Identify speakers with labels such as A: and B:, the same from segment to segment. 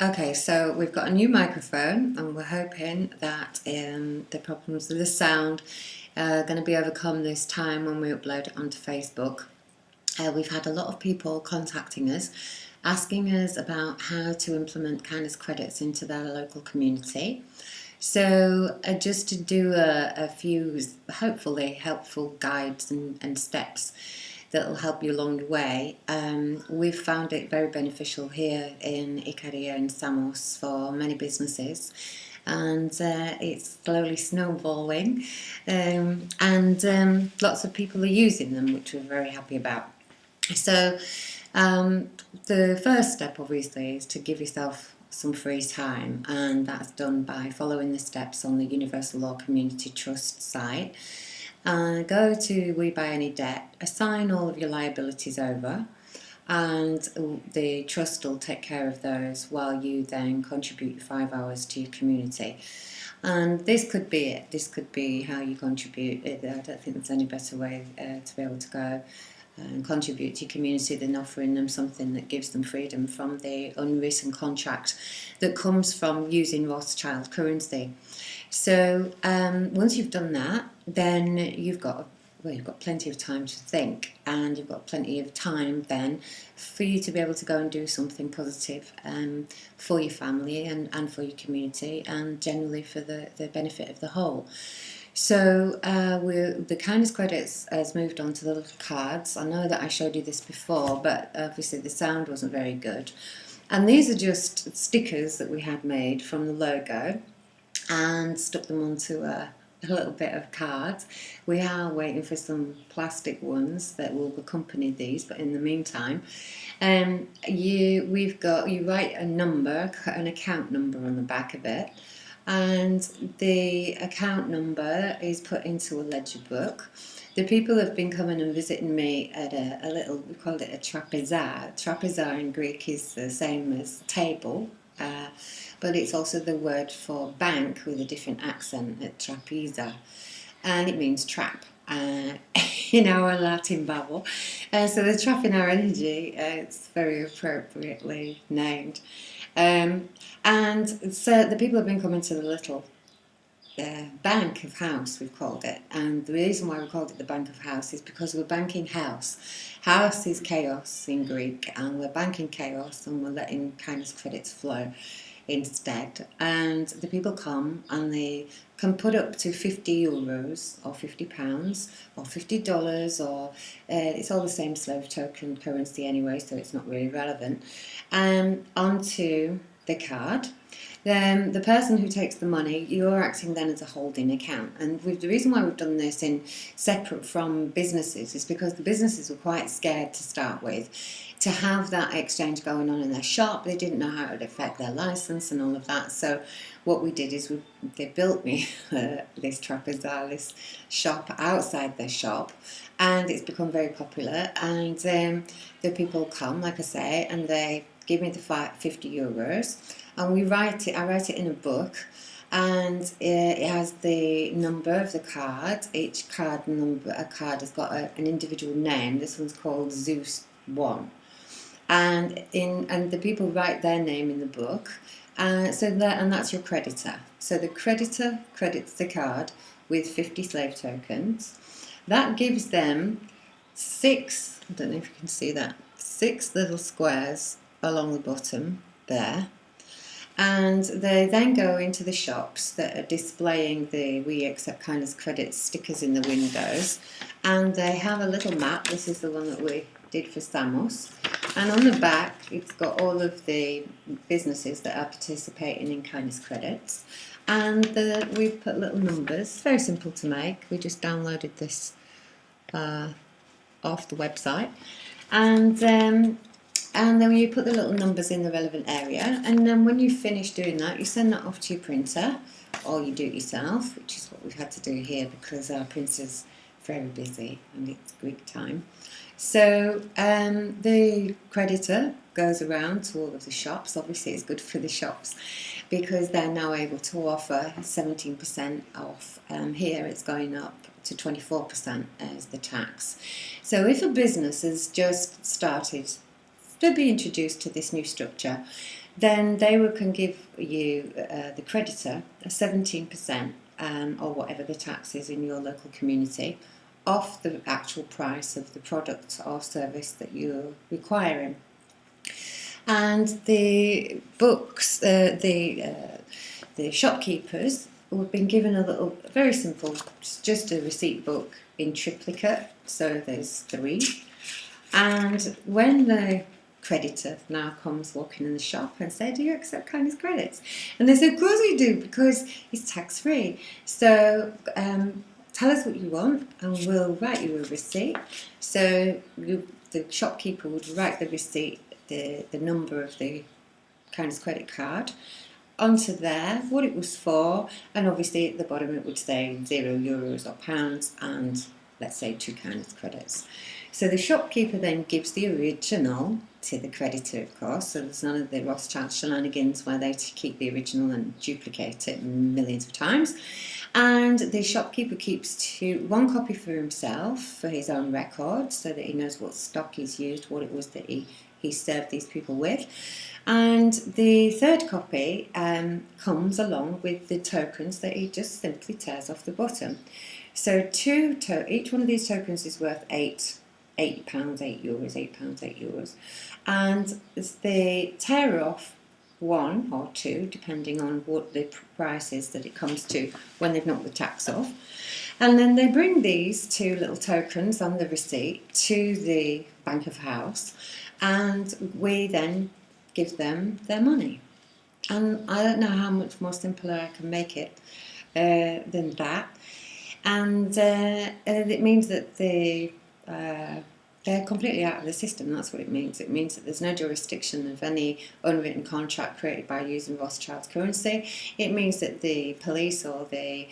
A: Okay, so we've got a new microphone, and we're hoping that the problems with the sound are going to be overcome this time when we upload it onto Facebook. We've had a lot of people contacting us, asking us about how to implement kindness credits into their local community. So just to do a few hopefully helpful guides and steps that will help you along the way. We've found it very beneficial here in Icaria and Samos for many businesses, and it's slowly snowballing, and lots of people are using them, which we're very happy about. So the first step obviously is to give yourself some free time, and that's done by following the steps on the Universal Law Community Trust site. Go to We Buy Any Debt, assign all of your liabilities over, and the trust will take care of those while you then contribute your 5 hours to your community. And this could be it. This could be how you contribute. I don't think there's any better way to be able to go and contribute to your community than offering them something that gives them freedom from the unwritten contract that comes from using Rothschild currency. So once you've done that, then you've got plenty of time to think, and you've got plenty of time then for you to be able to go and do something positive for your family and for your community, and generally for the benefit of the whole. So the kindness credits has moved on to the little cards. I know that I showed you this before, but obviously the sound wasn't very good. And these are just stickers that we had made from the logo and stuck them onto a little bit of cards. We are waiting for some plastic ones that will accompany these, but in the meantime, you write a number, an account number on the back of it, and the account number is put into a ledger book. The people have been coming and visiting me at a little, we called it a trapezar. Trapezar in Greek is the same as table, but it's also the word for bank with a different accent at trapeza, and it means trap in our Latin babble. So the trap in our energy, it's very appropriately named. And so the people have been coming to the little Bank of House, we've called it. And the reason why we called it the Bank of House is because we're banking house. House is chaos in Greek, and we're banking chaos, and we're letting kindness credits flow instead. And the people come and they can put up to €50 or £50 or $50, or it's all the same slave token currency anyway, so it's not really relevant, onto the card. Then the person who takes the money, you're acting then as a holding account. And the reason why we've done this in separate from businesses is because the businesses were quite scared to start with to have that exchange going on in their shop. They didn't know how it would affect their license and all of that. So what we did is they built me this trapezar, this shop outside their shop, and it's become very popular. And the people come, like I say, and they give me the €50, and I write it in a book, and it has the number of the card. Each card has got an individual name. This one's called Zeus 1, and the people write their name in the book, and that's your creditor. So the creditor credits the card with 50 slave tokens. That gives them six, I don't know if you can see that, 6 little squares along the bottom there. And they then go into the shops that are displaying the We Accept Kindness Credit stickers in the windows, and they have a little map. This is the one that we did for Samos, and on the back it's got all of the businesses that are participating in kindness credits, and we've put little numbers. It's very simple to make. We just downloaded this off the website, and then you put the little numbers in the relevant area, and then when you finish doing that, you send that off to your printer, or you do it yourself, which is what we've had to do here because our printer's very busy and it's Greek time. So the creditor goes around to all of the shops. Obviously it's good for the shops because they're now able to offer 17% off. Here it's going up to 24% as the tax. So if a business has just started to be introduced to this new structure, then they can give you, the creditor, a 17%, or whatever the tax is in your local community, off the actual price of the product or service that you're requiring. And the shopkeepers have been given a little, very simple, just a receipt book in triplicate, so there's 3. And when the creditor now comes walking in the shop and say, do you accept kindness credits? And they say, of course we do, because it's tax-free. So tell us what you want and we'll write you a receipt. So the shopkeeper would write the receipt, the number of the kindness credit card, onto there, what it was for, and obviously at the bottom it would say €0 or pounds and let's say 2 kindness credits. So the shopkeeper then gives the original to the creditor, of course, so there's none of the Rothschild shenanigans where they keep the original and duplicate it millions of times. And the shopkeeper keeps 1 copy for himself for his own record, so that he knows what stock he's used, what it was that he served these people with. And the 3rd copy comes along with the tokens that he just simply tears off the bottom. So each one of these tokens is worth £8, €8, and they tear off 1 or 2, depending on what the price is that it comes to when they've knocked the tax off. And then they bring these 2 little tokens on the receipt to the Bank of House, and we then give them their money. And I don't know how much more simpler I can make it than that. And it means that they're completely out of the system. That's what it means. It means that there's no jurisdiction of any unwritten contract created by using Rothschild's currency. It means that the police or the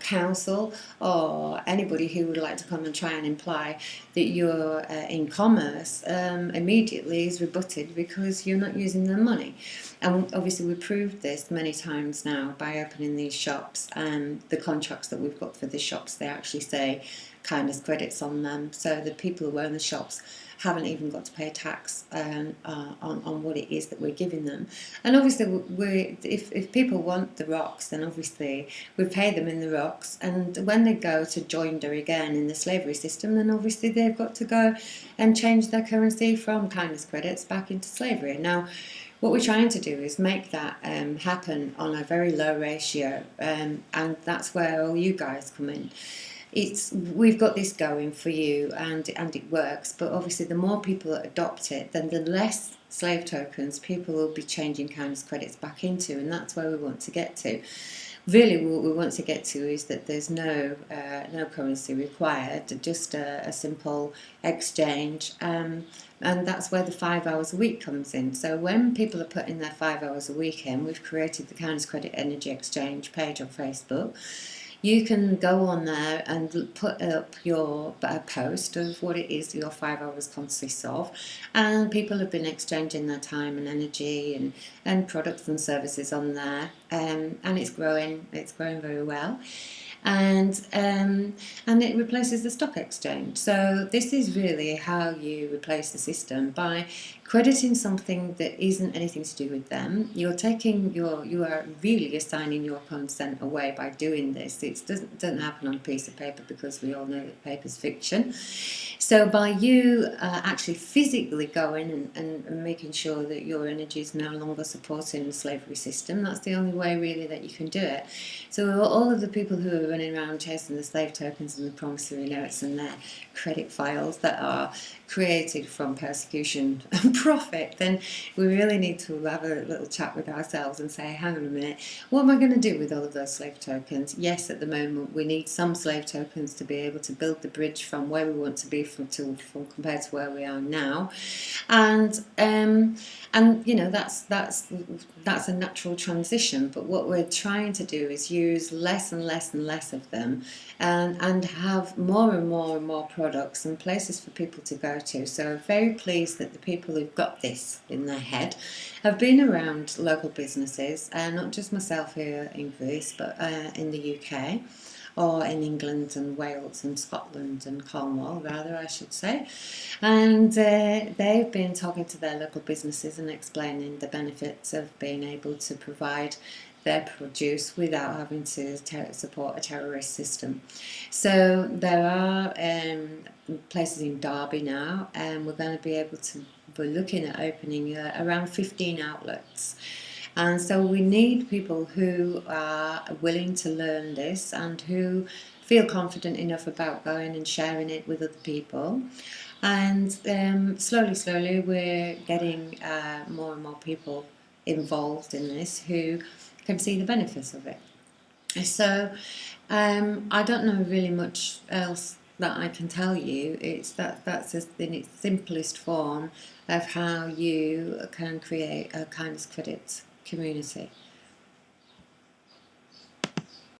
A: council or anybody who would like to come and try and imply that you're in commerce immediately is rebutted because you're not using their money. And obviously we proved this many times now by opening these shops, and the contracts that we've got for the shops, they actually say kindness credits on them, so the people who own the shops haven't even got to pay tax on what it is that we're giving them. And obviously if people want the rocks, then obviously we pay them in the rocks, and when they go to joinder again in the slavery system, then obviously they've got to go and change their currency from kindness credits back into slavery. Now what we're trying to do is make that happen on a very low ratio, and that's where all you guys come in. We've got this going for you, and it works, but obviously the more people that adopt it, then the less slave tokens people will be changing kindness credits back into, and that's where we want to get to. Really what we want to get to is that there's no currency required, just a simple exchange, and that's where the 5 hours a week comes in. So when people are putting their 5 hours a week in, we've created the Kindness Credit Energy Exchange page on Facebook. You can go on there and put up your post of what it is your 5 hours consists of, and people have been exchanging their time and energy and products and services on there, and it's growing very well. And it replaces the stock exchange. So this is really how you replace the system, by crediting something that isn't anything to do with them. You are really assigning your consent away by doing this. It doesn't happen on a piece of paper, because we all know that paper's fiction. So by you actually physically going and making sure that your energy is no longer supporting the slavery system, that's the only way really that you can do it. So all of the people who are running around chasing the slave tokens and the promissory notes and their credit files that are created from persecution and profit, then we really need to have a little chat with ourselves and say, hang on a minute, what am I going to do with all of those slave tokens? Yes, at the moment we need some slave tokens to be able to build the bridge from where we want to be from compared to where we are now, and you know, that's a natural transition. But what we're trying to do is use less and less and less of them, and have more and more and more products and places for people to go to. So I'm very pleased that the people who've got this in their head have been around local businesses, not just myself here in Greece, but in the UK. or in England and Wales and Scotland and Cornwall, rather, I should say. And they've been talking to their local businesses and explaining the benefits of being able to provide their produce without having to support a terrorist system. So there are places in Derby now, and we're going to be able to, we're looking at opening around 15 outlets. And so we need people who are willing to learn this and who feel confident enough about going and sharing it with other people. And slowly, we're getting more and more people involved in this who can see the benefits of it. So I don't know really much else that I can tell you. That's just in its simplest form of how you can create a kindness credit community.